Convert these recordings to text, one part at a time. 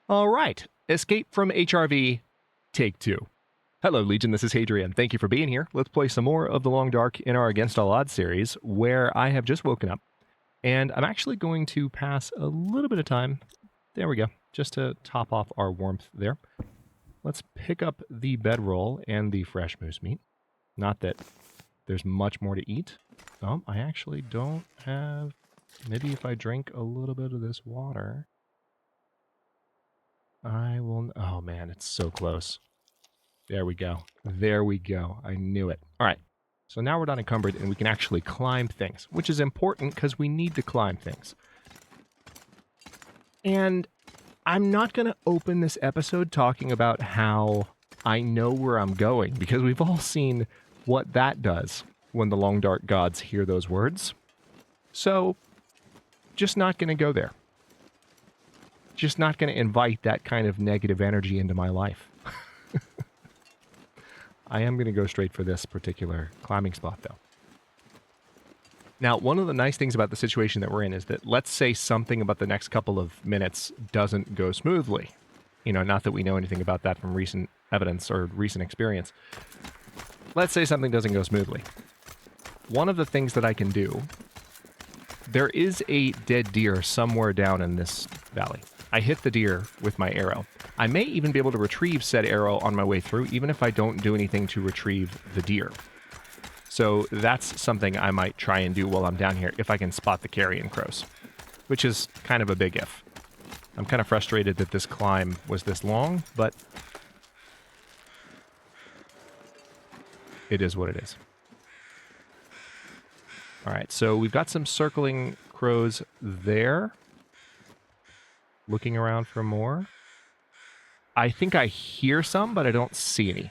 All right, Escape from HRV, take 2. Hello, Legion, this is Hadrian. Thank you for being here. Let's play some more of the Long Dark in our Against All Odds series, where I have just woken up, and I'm actually going to pass a little bit of time, there we go, just to top off our warmth there. Let's pick up the bedroll and the fresh moose meat. Not that there's much more to eat. Oh, I actually don't have... Maybe if I drink a little bit of this water... I will... Oh, man, it's so close. There we go. There we go. I knew it. All right. So now we're not encumbered, and we can actually climb things, which is important because we need to climb things. And I'm not going to open this episode talking about how I know where I'm going, because we've all seen what that does when the Long Dark gods hear those words. So, just not going to go there. Just not going to invite that kind of negative energy into my life. I am going to go straight for this particular climbing spot, though. Now, one of the nice things about the situation that we're in is that, let's say something about the next couple of minutes doesn't go smoothly. You know, not that we know anything about that from recent evidence or recent experience. Let's say something doesn't go smoothly. One of the things that I can do, there is a dead deer somewhere down in this valley. I hit the deer with my arrow. I may even be able to retrieve said arrow on my way through, even if I don't do anything to retrieve the deer. So that's something I might try and do while I'm down here, if I can spot the carrion crows, which is kind of a big if. I'm kind of frustrated that this climb was this long, but it is what it is. All right, so we've got some circling crows there. Looking around for more. I think I hear some, but I don't see any.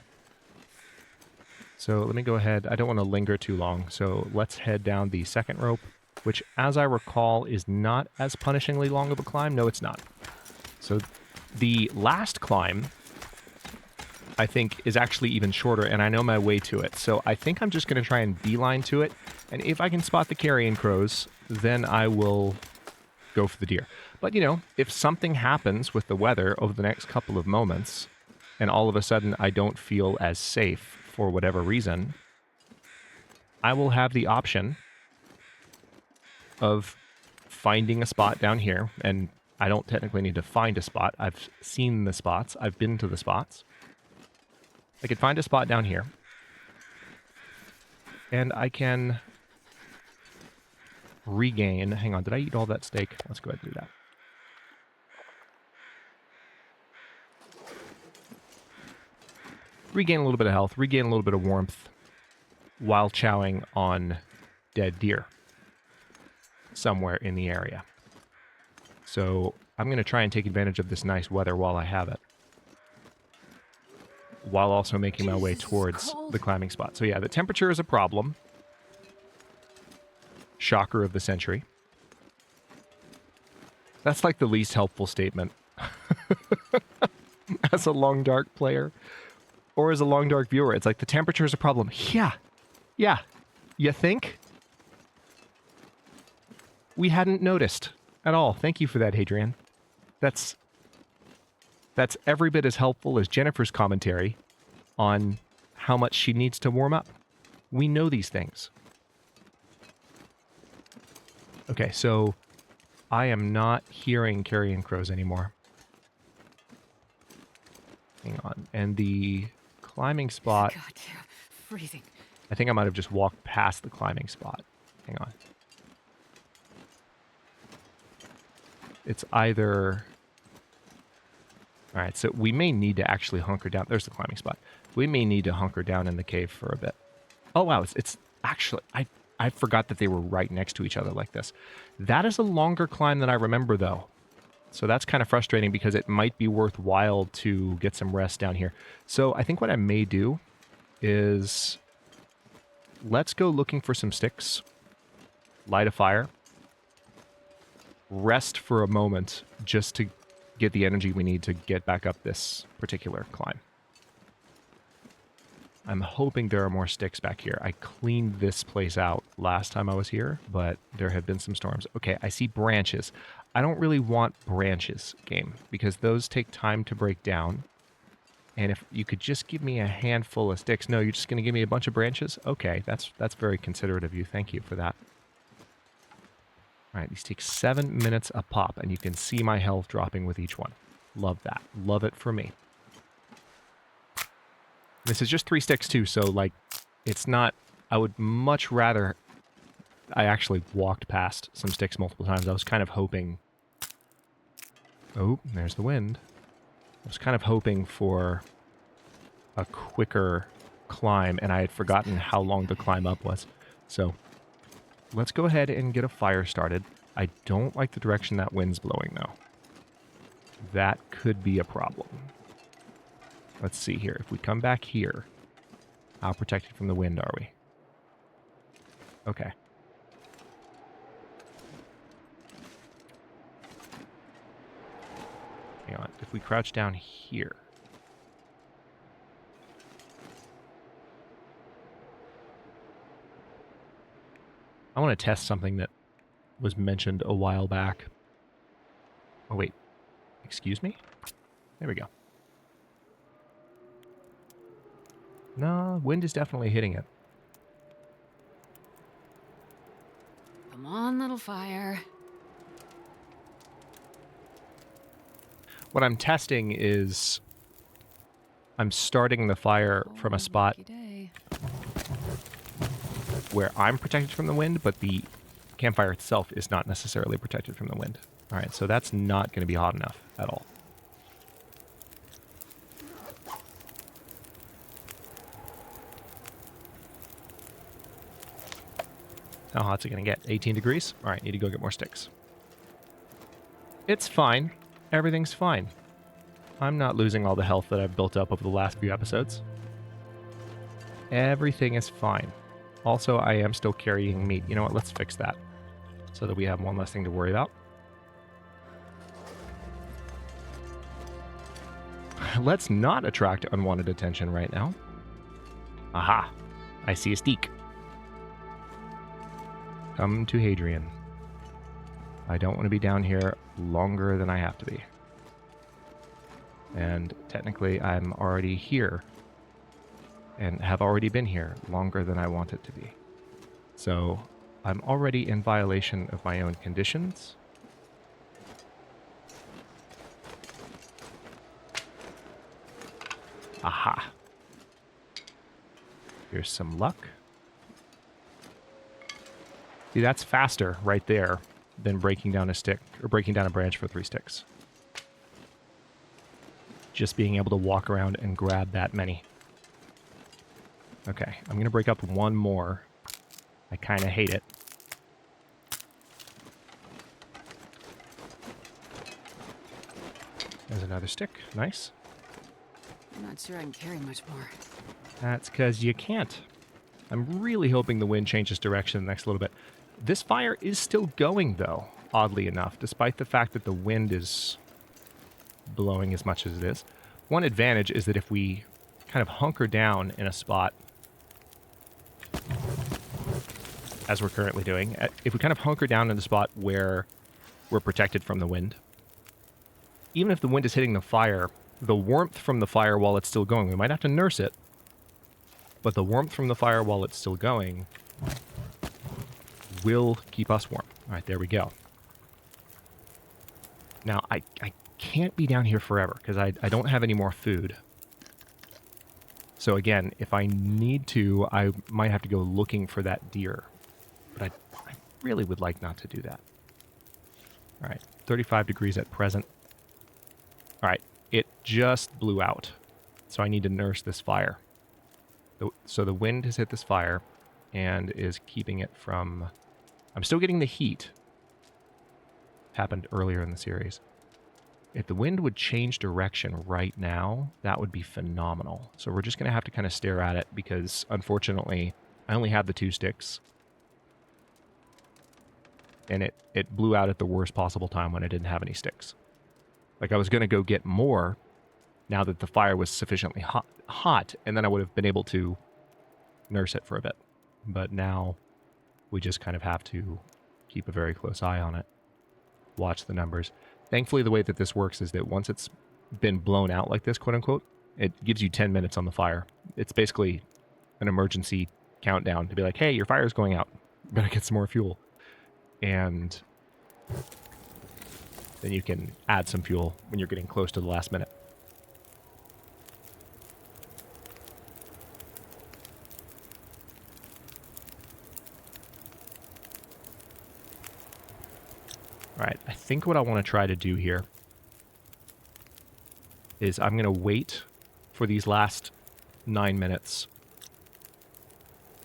So let me go ahead. I don't want to linger too long, so let's head down the second rope, which, as I recall, is not as punishingly long of a climb. No, it's not. So the last climb, I think, is actually even shorter, and I know my way to it. So I think I'm just going to try and beeline to it, and if I can spot the carrion crows, then I will go for the deer. But, you know, if something happens with the weather over the next couple of moments, and all of a sudden I don't feel as safe for whatever reason, I will have the option of finding a spot down here, and I don't technically need to find a spot. I've seen the spots. I've been to the spots. I could find a spot down here, and I can regain... Hang on, did I eat all that steak? Let's go ahead and do that. Regain a little bit of health, regain a little bit of warmth while chowing on dead deer somewhere in the area. So I'm going to try and take advantage of this nice weather while I have it, while also making my way towards the climbing spot. So yeah, the temperature is a problem. Shocker of the century. That's like the least helpful statement as a Long Dark player. Or as a Long Dark viewer, it's like, the temperature is a problem. Yeah. Yeah. You think? We hadn't noticed at all. Thank you for that, Hadrian. That's every bit as helpful as Jennifer's commentary on how much she needs to warm up. We know these things. Okay, so I am not hearing carrion crows anymore. Hang on. And the climbing spot... God, yeah, freezing. I think I might have just walked past the climbing spot. Hang on. It's either... Alright, so we may need to actually hunker down. There's the climbing spot. We may need to hunker down in the cave for a bit. Oh, wow. It's actually... I forgot that they were right next to each other like this. That is a longer climb than I remember, though. So that's kind of frustrating because it might be worthwhile to get some rest down here. So I think what I may do is... Let's go looking for some sticks. Light a fire. Rest for a moment just to get the energy we need to get back up this particular climb. I'm hoping there are more sticks back here. I cleaned this place out last time I was here, but there have been some storms. Okay, I see branches. I don't really want branches, game, because those take time to break down. And if you could just give me a handful of sticks. No, you're just going to give me a bunch of branches? Okay, that's very considerate of you. Thank you for that. All right, these take 7 minutes a pop, and you can see my health dropping with each one. Love that. Love it for me. This is just 3 sticks, too, so, like, it's not... I would much rather... I actually walked past some sticks multiple times. I was kind of hoping... Oh, there's the wind. I was kind of hoping for a quicker climb, and I had forgotten how long the climb up was. So, let's go ahead and get a fire started. I don't like the direction that wind's blowing, though. That could be a problem. Let's see here. If we come back here, how protected from the wind are we? Okay. Hang on. If we crouch down here... I want to test something that was mentioned a while back. Oh, wait. Excuse me? There we go. No, wind is definitely hitting it. Come on, little fire. What I'm testing is I'm starting the fire from a spot where I'm protected from the wind, but the campfire itself is not necessarily protected from the wind. All right, so that's not going to be hot enough at all. How hot's it going to get? 18 degrees? All right, need to go get more sticks. It's fine. Everything's fine. I'm not losing all the health that I've built up over the last few episodes. Everything is fine. Also, I am still carrying meat. You know what? Let's fix that so that we have one less thing to worry about. Let's not attract unwanted attention right now. Aha! I see a steak. Come to Hadrian. I don't want to be down here longer than I have to be. And technically, I'm already here. And have already been here longer than I want it to be. So, I'm already in violation of my own conditions. Aha. Here's some luck. See, that's faster right there than breaking down a stick, or breaking down a branch for 3 sticks. Just being able to walk around and grab that many. Okay, I'm going to break up one more. I kind of hate it. There's another stick. Nice. I'm not sure I can carry much more. That's because you can't. I'm really hoping the wind changes direction the next little bit. This fire is still going, though, oddly enough, despite the fact that the wind is blowing as much as it is. One advantage is that if we kind of hunker down in a spot, as we're currently doing, if we kind of hunker down in a spot where we're protected from the wind, even if the wind is hitting the fire, the warmth from the fire while it's still going, we might have to nurse it, but the warmth from the fire while it's still going will keep us warm. All right, there we go. Now, I can't be down here forever because I don't have any more food. So again, if I need to, I might have to go looking for that deer. But I really would like not to do that. All right, 35 degrees at present. All right, it just blew out. So I need to nurse this fire. So the wind has hit this fire and is keeping it from... I'm still getting the heat. Happened earlier in the series. If the wind would change direction right now, that would be phenomenal. So we're just going to have to kind of stare at it because, unfortunately, I only have the 2 sticks. And it blew out at the worst possible time when I didn't have any sticks. Like, I was going to go get more now that the fire was sufficiently hot, and then I would have been able to nurse it for a bit. But now we just kind of have to keep a very close eye on it. watch the numbers. Thankfully, the way that this works is that once it's been blown out like this, quote unquote, it gives you 10 minutes on the fire. It's basically an emergency countdown to be like, hey, your fire's going out. You better get some more fuel. And then you can add some fuel when you're getting close to the last minute. All right, I think what I want to try to do here is I'm going to wait for these last 9 minutes.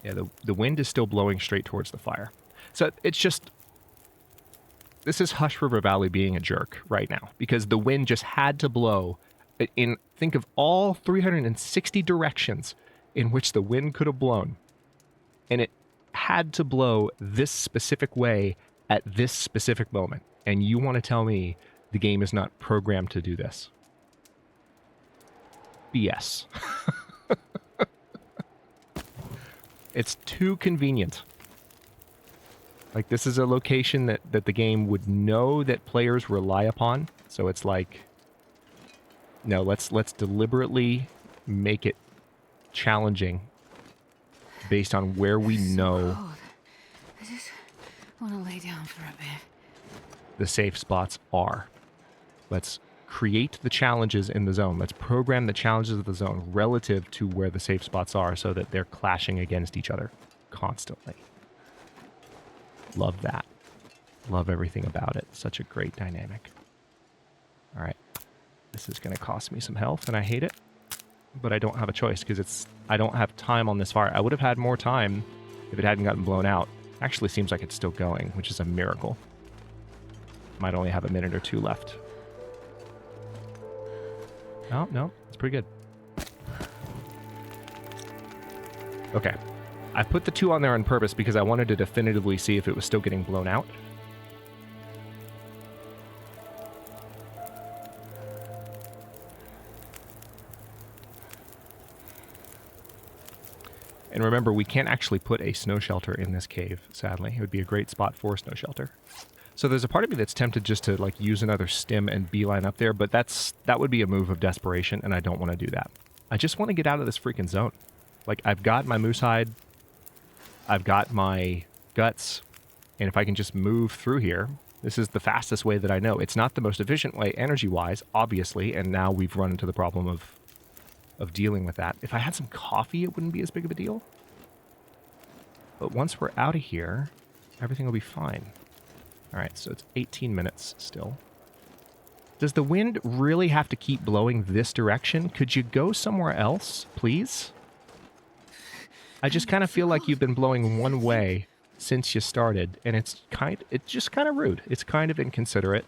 Yeah, the wind is still blowing straight towards the fire. So it's just... This is Hush River Valley being a jerk right now, because the wind just had to blow in... Think of all 360 directions in which the wind could have blown. And it had to blow this specific way at this specific moment. And you want to tell me the game is not programmed to do this? BS. It's too convenient. Like, this is a location that the game would know that players rely upon. So it's like, no, let's deliberately make it challenging based on where we know I just want to lay down for a bit. The safe spots are. Let's create the challenges in the zone. Let's program the challenges of the zone relative to where the safe spots are so that they're clashing against each other constantly. Love that. Love everything about it. Such a great dynamic. All right. This is going to cost me some health, and I hate it. But I don't have a choice because I don't have time on this fire. I would have had more time if it hadn't gotten blown out. Actually seems like it's still going, which is a miracle. Might only have a minute or two left. Oh, no. It's pretty good. Okay. I put the 2 on there on purpose because I wanted to definitively see if it was still getting blown out. And remember, we can't actually put a snow shelter in this cave, sadly. It would be a great spot for a snow shelter. So there's a part of me that's tempted just to like use another stim and beeline up there, but that would be a move of desperation, and I don't want to do that. I just want to get out of this freaking zone. Like, I've got my moose hide, I've got my guts, and if I can just move through here, this is the fastest way that I know. It's not the most efficient way energy-wise, obviously, and now we've run into the problem of dealing with that. If I had some coffee, it wouldn't be as big of a deal. But once we're out of here, everything will be fine. All right, so it's 18 minutes still. Does the wind really have to keep blowing this direction? Could you go somewhere else, please? I just kind of feel like you've been blowing one way since you started, and it's just kind of rude. It's kind of inconsiderate,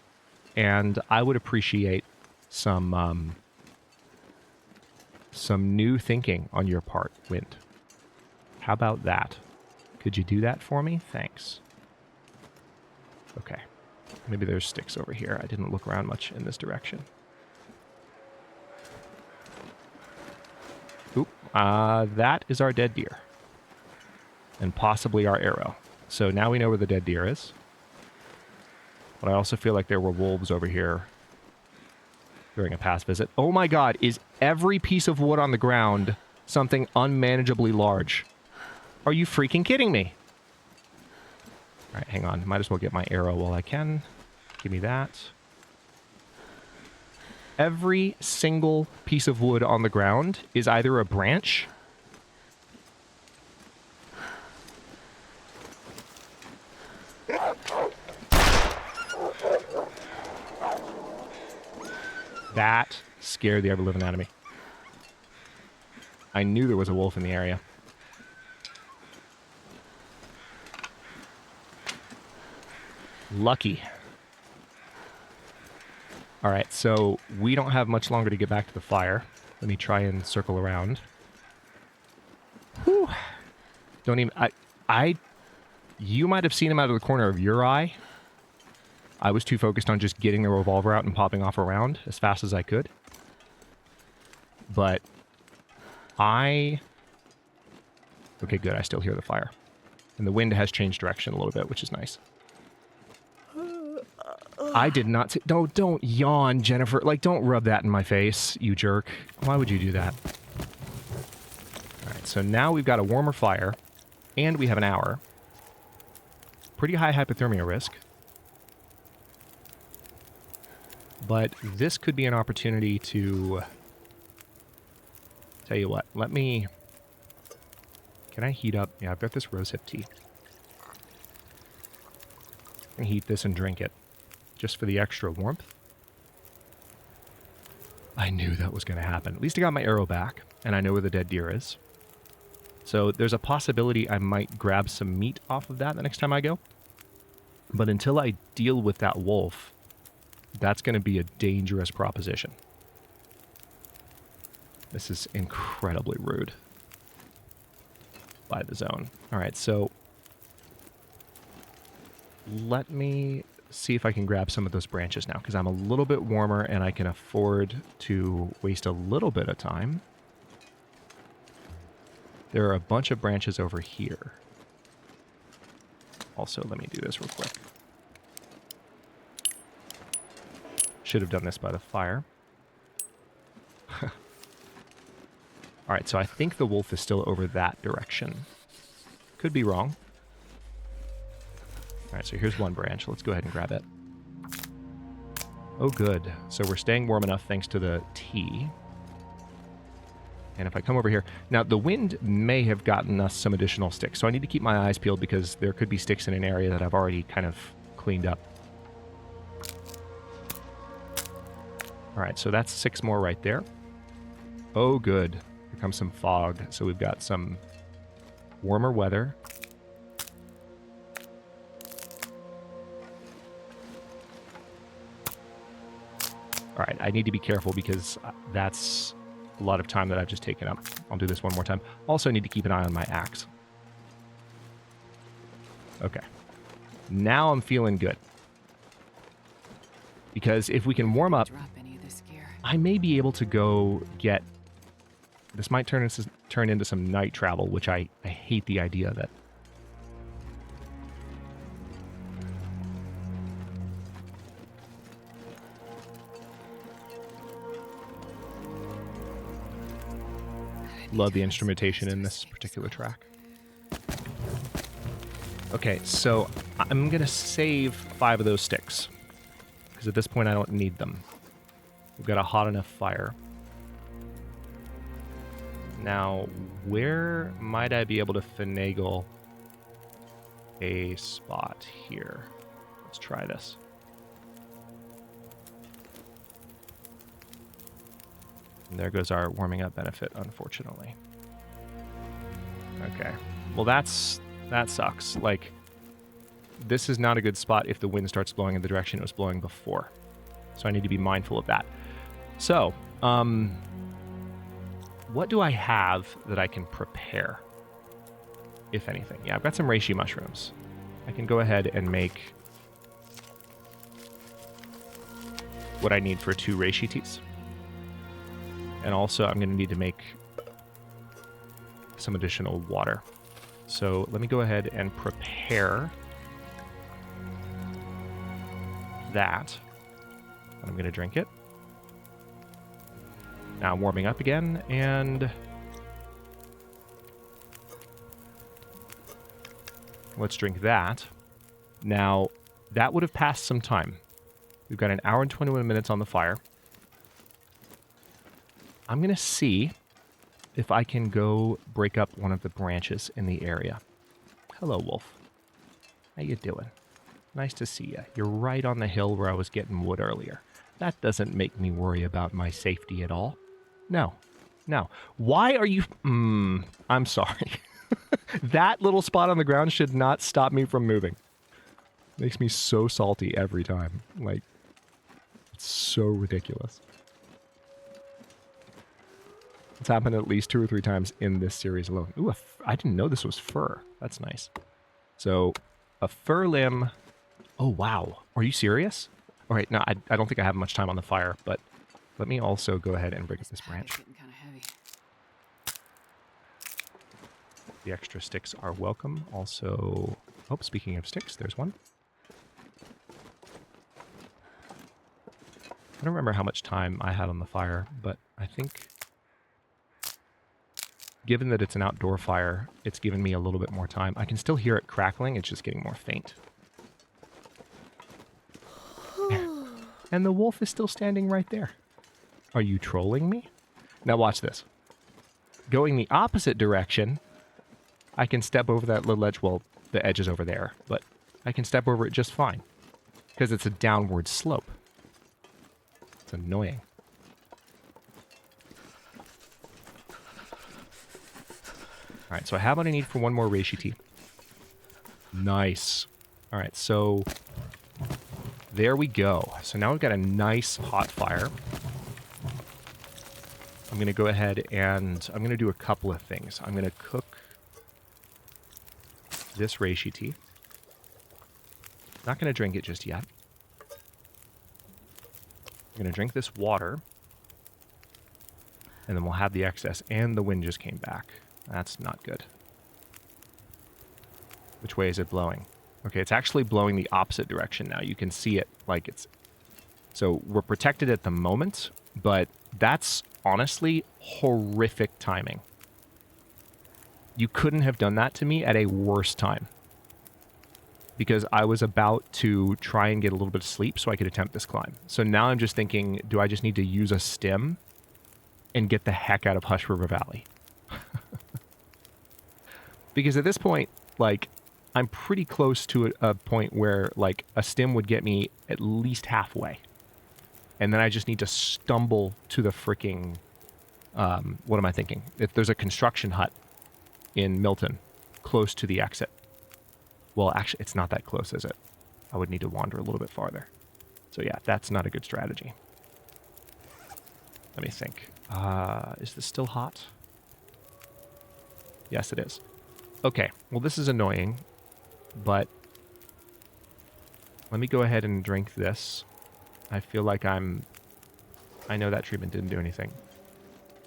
and I would appreciate some new thinking on your part, Wind. How about that? Could you do that for me? Thanks. Okay. Maybe there's sticks over here. I didn't look around much in this direction. Oop. That is our dead deer. And possibly our arrow. So now we know where the dead deer is. But I also feel like there were wolves over here during a past visit. Oh my god, is every piece of wood on the ground something unmanageably large? Are you freaking kidding me? All right, hang on. Might as well get my arrow while I can. Give me that. Every single piece of wood on the ground is either a branch that scared the ever-living out of me. I knew there was a wolf in the area. Lucky. All right, so we don't have much longer to get back to the fire. Let me try and circle around. Whew. Don't even... You might have seen him out of the corner of your eye. I was too focused on just getting the revolver out and popping off around as fast as I could. But okay, good. I still hear the fire. And the wind has changed direction a little bit, which is nice. I did not... Don't yawn, Jennifer. Like, don't rub that in my face, you jerk. Why would you do that? Alright, so now we've got a warmer fire, and we have an hour. Pretty high hypothermia risk. But this could be an opportunity to... Tell you what, let me... Can I heat up? Yeah, I've got this rosehip tea. I can heat this and drink it. Just for the extra warmth. I knew that was going to happen. At least I got my arrow back, and I know where the dead deer is. So there's a possibility I might grab some meat off of that the next time I go. But until I deal with that wolf, that's going to be a dangerous proposition. This is incredibly rude by the zone. All right, so let me see if I can grab some of those branches now, because I'm a little bit warmer and I can afford to waste a little bit of time. There are a bunch of branches over here. Also, let me do this real quick. Should have done this by the fire. Alright, so I think the wolf is still over that direction. Could be wrong. Alright, so here's one branch. Let's go ahead and grab it. Oh, good. So we're staying warm enough thanks to the tea. And if I come over here... Now, the wind may have gotten us some additional sticks, so I need to keep my eyes peeled because there could be sticks in an area that I've already kind of cleaned up. Alright, so that's 6 more right there. Oh, good. Here comes some fog, so we've got some warmer weather. Alright, I need to be careful because that's a lot of time that I've just taken up. I'll do this one more time. Also, I need to keep an eye on my axe. Okay. Now I'm feeling good. Because if we can warm up, I may be able to go get... This might turn into some night travel, which I hate the idea of it. Love the instrumentation in this particular track. Okay, so I'm going to save 5 of those sticks. Because at this point I don't need them. We've got a hot enough fire. Now, where might I be able to finagle a spot here? Let's try this. And there goes our warming up benefit, unfortunately. Okay. Well, that sucks. Like, this is not a good spot if the wind starts blowing in the direction it was blowing before. So I need to be mindful of that. So, what do I have that I can prepare? If anything. Yeah, I've got some reishi mushrooms. I can go ahead and make what I need for 2 reishi teas. And also, I'm going to need to make some additional water. So let me go ahead and prepare that. I'm going to drink it. Now I'm warming up again, and let's drink that. Now, that would have passed some time. We've got 1 hour and 21 minutes on the fire. I'm going to see if I can go break up one of the branches in the area. Hello, wolf. How you doing? Nice to see you. You're right on the hill where I was getting wood earlier. That doesn't make me worry about my safety at all. No. No. Why are you... I'm sorry. That little spot on the ground should not stop me from moving. Makes me so salty every time. Like, it's so ridiculous. It's happened at least 2 or 3 times in this series alone. Ooh, I didn't know this was fur. That's nice. So, a fur limb... Oh, wow. Are you serious? All right, no, I don't think I have much time on the fire, but let me also go ahead and break up this branch. The extra sticks are welcome. Also... Oh, speaking of sticks, there's one. I don't remember how much time I had on the fire, but I think given that it's an outdoor fire, it's given me a little bit more time. I can still hear it crackling, it's just getting more faint. And the wolf is still standing right there. Are you trolling me? Now watch this. Going the opposite direction, I can step over that little edge. Well, the edge is over there, but I can step over it just fine. Because it's a downward slope. It's annoying. Alright, so I have what I need for one more reishi tea. Nice. Alright, so there we go. So now we've got a nice hot fire. I'm going to go ahead and I'm going to do a couple of things. I'm going to cook this reishi tea. Not going to drink it just yet. I'm going to drink this water. And then we'll have the excess. And the wind just came back. That's not good. Which way is it blowing? Okay, it's actually blowing the opposite direction now. You can see it like it's... So we're protected at the moment, but that's honestly horrific timing. You couldn't have done that to me at a worse time. Because I was about to try and get a little bit of sleep so I could attempt this climb. So now I'm just thinking, do I just need to use a stim and get the heck out of Hush River Valley? Because at this point, like, I'm pretty close to a point where, like, a stim would get me at least halfway. And then I just need to stumble to the freaking... what am I thinking? If there's a construction hut in Milton close to the exit. Well, actually, it's not that close, is it? I would need to wander a little bit farther. So yeah, that's not a good strategy. Let me think. Is this still hot? Yes, it is. Okay, well, this is annoying, but let me go ahead and drink this. I feel like I know that treatment didn't do anything.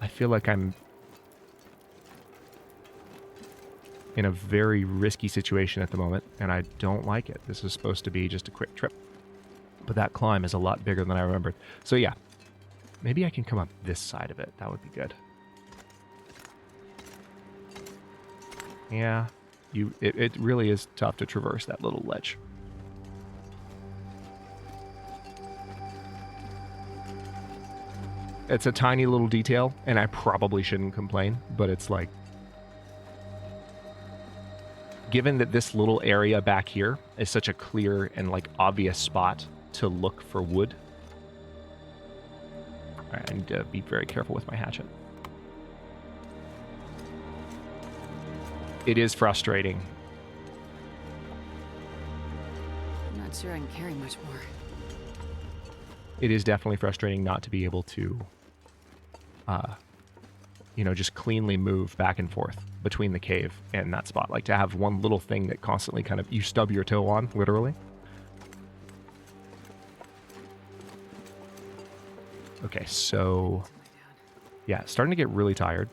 I feel like I'm in a very risky situation at the moment, and I don't like it. This is supposed to be just a quick trip. But that climb is a lot bigger than I remembered. So yeah, maybe I can come up this side of it. That would be good. Yeah, it really is tough to traverse that little ledge. It's a tiny little detail, and I probably shouldn't complain, but it's like, given that this little area back here is such a clear and like obvious spot to look for wood. All right, I need to be very careful with my hatchet. It is frustrating. I'm not sure I can carry much more. It is definitely frustrating not to be able to, you know, just cleanly move back and forth between the cave and that spot. Like to have one little thing that constantly kind of, you stub your toe on, literally. Okay, so yeah, starting to get really tired,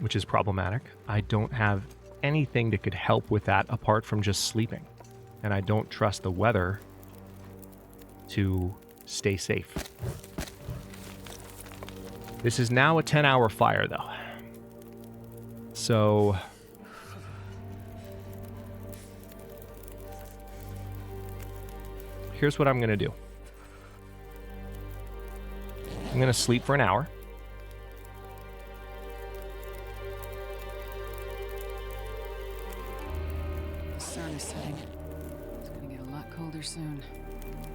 which is problematic. I don't have anything that could help with that apart from just sleeping. And I don't trust the weather to stay safe. This is now a 10-hour fire, though. So here's what I'm going to do. I'm going to sleep for an hour. The sun is setting. It's gonna get a lot colder soon.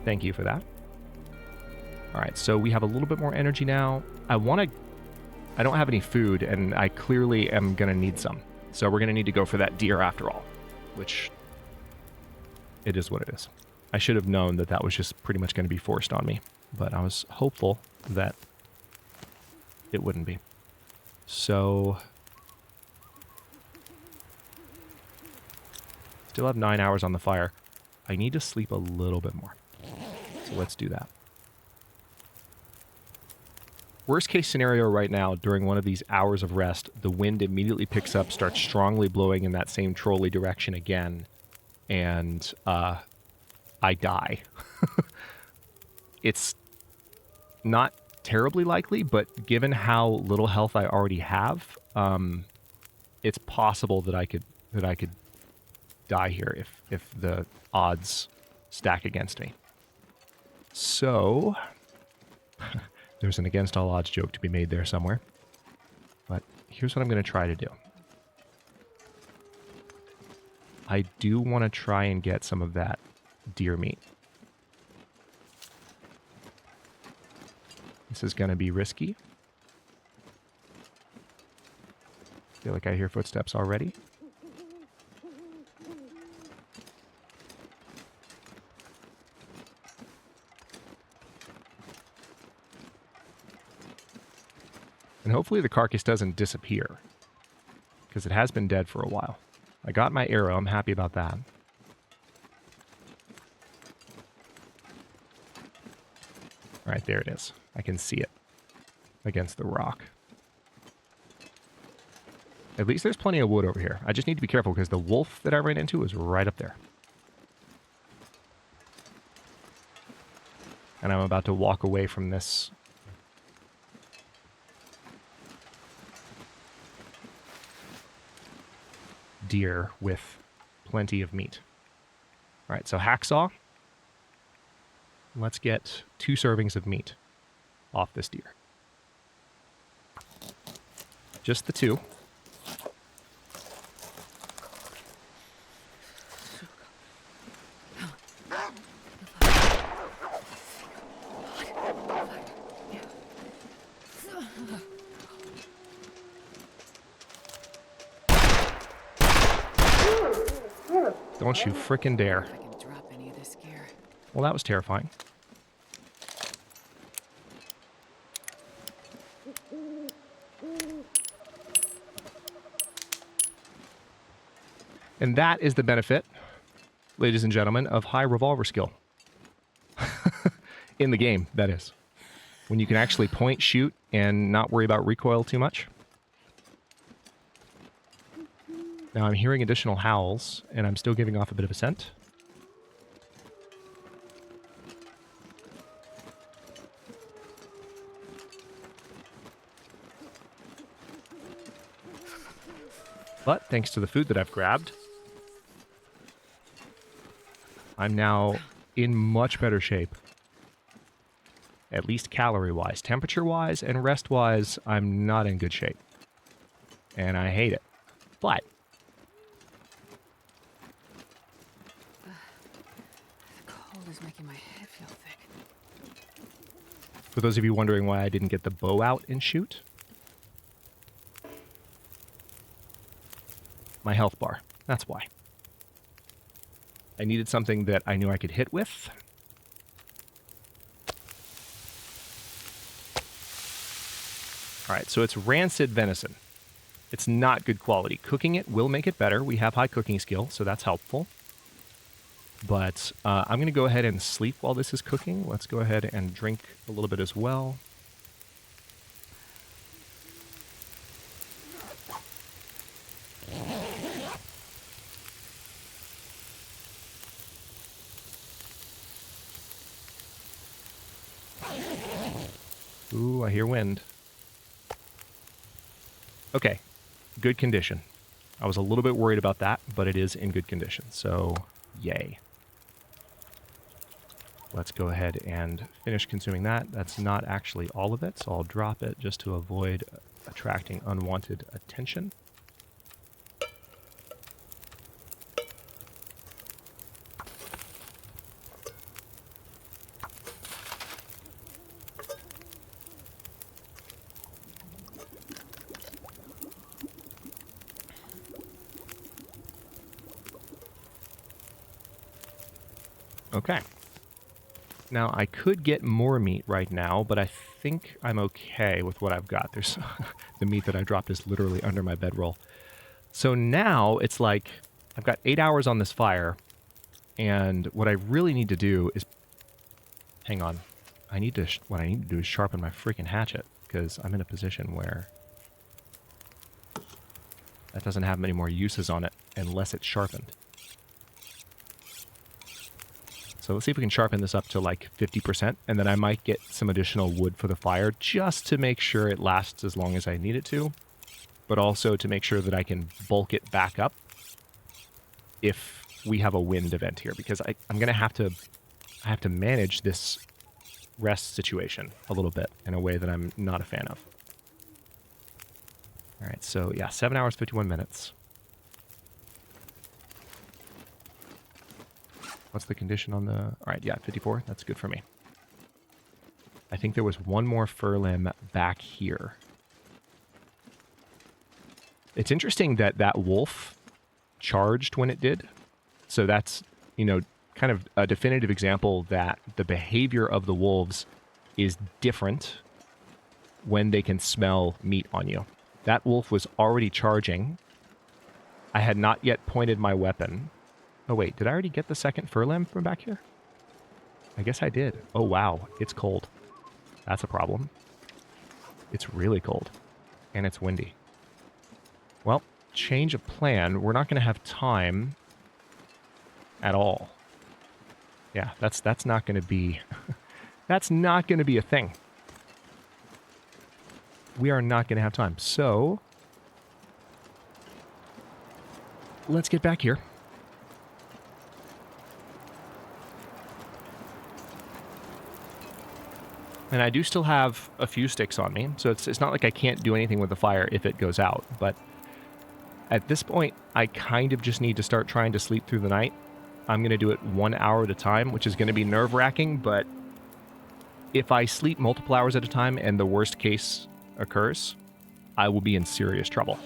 Thank you for that. All right, so we have a little bit more energy now. I don't have any food, and I clearly am going to need some. So we're going to need to go for that deer after all, which it is what it is. I should have known that that was just pretty much going to be forced on me, but I was hopeful that it wouldn't be. So still have 9 hours on the fire. I need to sleep a little bit more. So let's do that. Worst case scenario right now, during one of these hours of rest, the wind immediately picks up, starts strongly blowing in that same trolley direction again, and I die. It's not terribly likely, but given how little health I already have, it's possible that I could die here if the odds stack against me. So there's an against all odds joke to be made there somewhere. But here's what I'm going to try to do. I do want to try and get some of that deer meat. This is going to be risky. Feel like I hear footsteps already. And hopefully the carcass doesn't disappear, because it has been dead for a while. I got my arrow. I'm happy about that. All right, there it is. I can see it against the rock. At least there's plenty of wood over here. I just need to be careful because the wolf that I ran into is right up there. And I'm about to walk away from this deer with plenty of meat. All right, so hacksaw. Let's get 2 servings of meat off this deer. Just the 2. Don't you frickin' dare. I can drop any of this gear. Well, that was terrifying. And that is the benefit, ladies and gentlemen, of high revolver skill. In the game, that is. When you can actually point, shoot, and not worry about recoil too much. Now I'm hearing additional howls, and I'm still giving off a bit of a scent. But thanks to the food that I've grabbed, I'm now in much better shape. At least calorie-wise. Temperature-wise and rest-wise, I'm not in good shape. And I hate it. But The cold is making my head feel thick. for those of you wondering why I didn't get the bow out and shoot, my health bar. That's why. I needed something that I knew I could hit with. Alright, so it's rancid venison. It's not good quality. Cooking it will make it better. We have high cooking skill, so that's helpful. But I'm going to go ahead and sleep while this is cooking. Let's go ahead and drink a little bit as well. Ooh, I hear wind. Okay, good condition. I was a little bit worried about that, but it is in good condition, so yay. Let's go ahead and finish consuming that. That's not actually all of it, so I'll drop it just to avoid attracting unwanted attention. Okay. Now, I could get more meat right now, but I think I'm okay with what I've got. There's the meat that I dropped is literally under my bedroll. So now it's like I've got 8 hours on this fire, and what I really need to do is... Hang on. What I need to do is sharpen my freaking hatchet, because I'm in a position where that doesn't have many more uses on it unless it's sharpened. So let's see if we can sharpen this up to like 50%, and then I might get some additional wood for the fire just to make sure it lasts as long as I need it to, but also to make sure that I can bulk it back up if we have a wind event here, because I'm going to have to manage this rest situation a little bit in a way that I'm not a fan of. All right, so yeah, 7 hours, 51 minutes. What's the condition on the... All right, yeah, 54. That's good for me. I think there was one more fur limb back here. It's interesting that that wolf charged when it did. So that's, you know, kind of a definitive example that the behavior of the wolves is different when they can smell meat on you. That wolf was already charging. I had not yet pointed my weapon. Oh, wait, did I already get the second fur limb from back here? I guess I did. Oh, wow, it's cold. That's a problem. It's really cold. And it's windy. Well, change of plan. We're not going to have time at all. Yeah, that's not going to be... that's not going to be a thing. We are not going to have time. So, let's get back here. And I do still have a few sticks on me, so it's not like I can't do anything with the fire if it goes out. But at this point, I kind of just need to start trying to sleep through the night. I'm going to do it 1 hour at a time, which is going to be nerve-wracking, but if I sleep multiple hours at a time and the worst case occurs, I will be in serious trouble.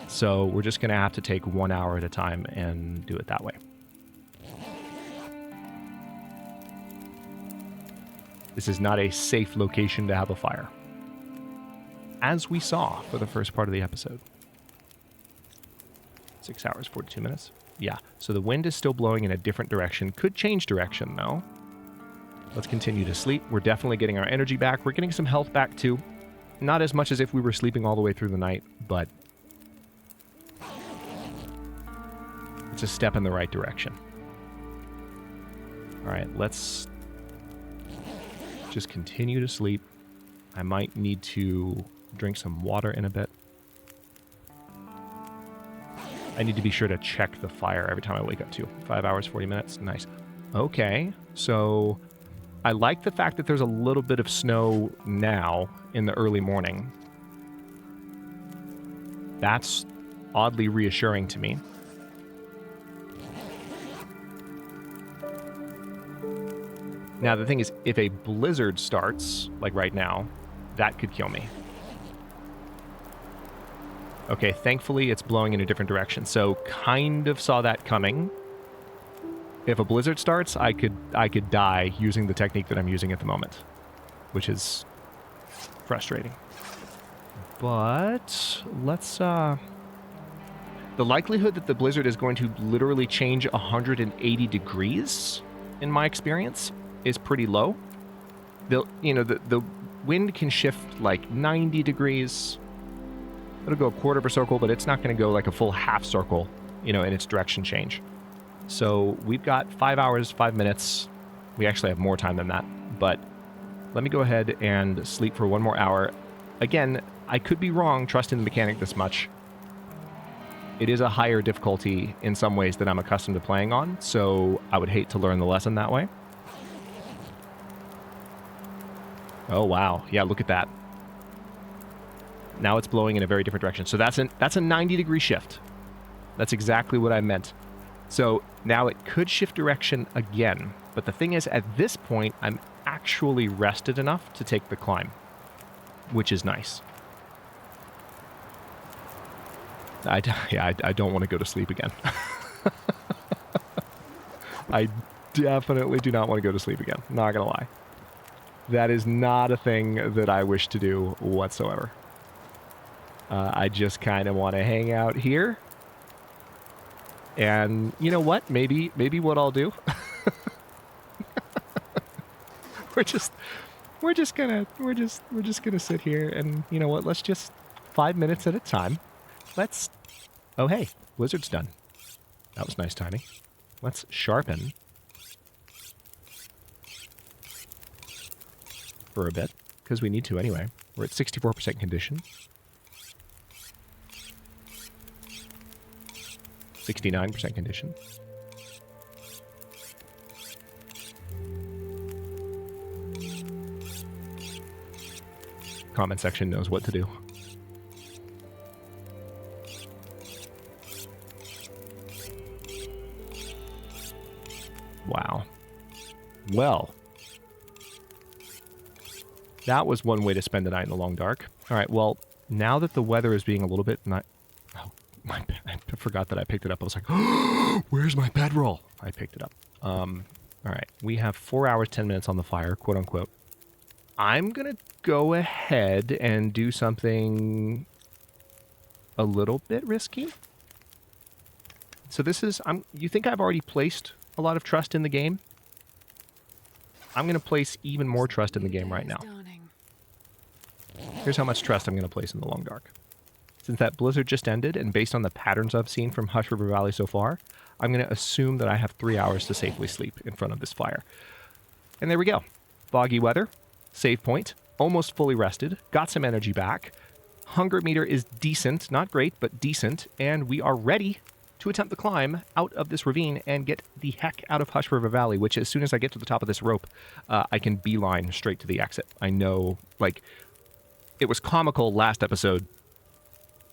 So we're just going to have to take 1 hour at a time and do it that way. This is not a safe location to have a fire, as we saw for the first part of the episode. 6 hours, 42 minutes. Yeah, so the wind is still blowing in a different direction. Could change direction, though. Let's continue to sleep. We're definitely getting our energy back. We're getting some health back, too. Not as much as if we were sleeping all the way through the night, but it's a step in the right direction. All right, let's just continue to sleep. I might need to drink some water in a bit. I need to be sure to check the fire every time I wake up too. 5 hours, 40 minutes. Nice. Okay, so I like the fact that there's a little bit of snow now in the early morning. That's oddly reassuring to me. Now, the thing is, if a blizzard starts, like right now, that could kill me. Okay, thankfully it's blowing in a different direction, so kind of saw that coming. If a blizzard starts, I could die using the technique that I'm using at the moment, which is frustrating. But let's the likelihood that the blizzard is going to literally change 180 degrees, in my experience, is pretty low. The wind can shift like 90 degrees. It'll go a quarter of a circle, but it's not going to go like a full half circle, in its direction change. So we've got 5 hours, 5 minutes. We actually have more time than that, but let me go ahead and sleep for 1 more hour. Again, I could be wrong trusting the mechanic this much. It is a higher difficulty in some ways that I'm accustomed to playing on, so I would hate to learn the lesson that way. Oh, wow. Yeah, look at that. Now it's blowing in a very different direction. So that's a 90-degree shift. That's exactly what I meant. So now it could shift direction again. But the thing is, at this point, I'm actually rested enough to take the climb, which is nice. I don't want to go to sleep again. I definitely do not want to go to sleep again. Not going to lie. That is not a thing that I wish to do whatsoever. I just kind of want to hang out here. And you know what? Maybe what I'll do. we're just gonna sit here and you know what? Let's just 5 minutes at a time. Oh hey, blizzard's done. That was nice timing. Let's sharpen for a bit, because we need to anyway. We're at 64% condition. 69% condition. Comment section knows what to do. Wow. Well, that was one way to spend the night in the long dark. All right, well, now that the weather is being a little bit not... Oh, I forgot that I picked it up. I was like, oh, where's my bedroll? I picked it up. All right, we have 4 hours, 10 minutes on the fire, quote unquote. I'm going to go ahead and do something a little bit risky. So this is... you think I've already placed a lot of trust in the game? I'm going to place even more trust in the game right now. Here's how much trust I'm going to place in the long dark. Since that blizzard just ended, and based on the patterns I've seen from Hush River Valley so far, I'm going to assume that I have 3 hours to safely sleep in front of this fire. And there we go. Foggy weather, save point, almost fully rested, got some energy back. Hunger meter is decent, not great, but decent, and we are ready to attempt the climb out of this ravine and get the heck out of Hush River Valley, which as soon as I get to the top of this rope, I can beeline straight to the exit. I know, like, it was comical last episode,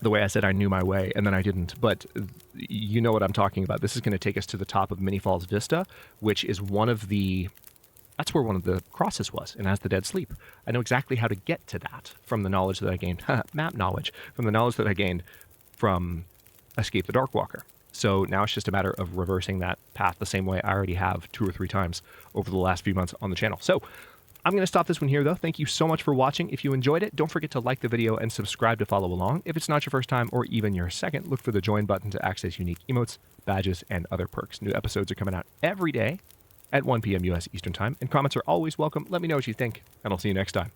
the way I said I knew my way, and then I didn't, but you know what I'm talking about. This is going to take us to the top of Mini Falls Vista, which is one of the... That's where one of the crosses was, and As the Dead Sleep. I know exactly how to get to that from the knowledge that I gained, map knowledge, from the knowledge that I gained from Escape the Darkwalker. So now it's just a matter of reversing that path the same way I already have 2 or 3 times over the last few months on the channel. So I'm going to stop this one here, though. Thank you so much for watching. If you enjoyed it, don't forget to like the video and subscribe to follow along. If it's not your first time or even your second, look for the join button to access unique emotes, badges, and other perks. New episodes are coming out every day at 1 p.m. U.S. Eastern Time, and comments are always welcome. Let me know what you think, and I'll see you next time.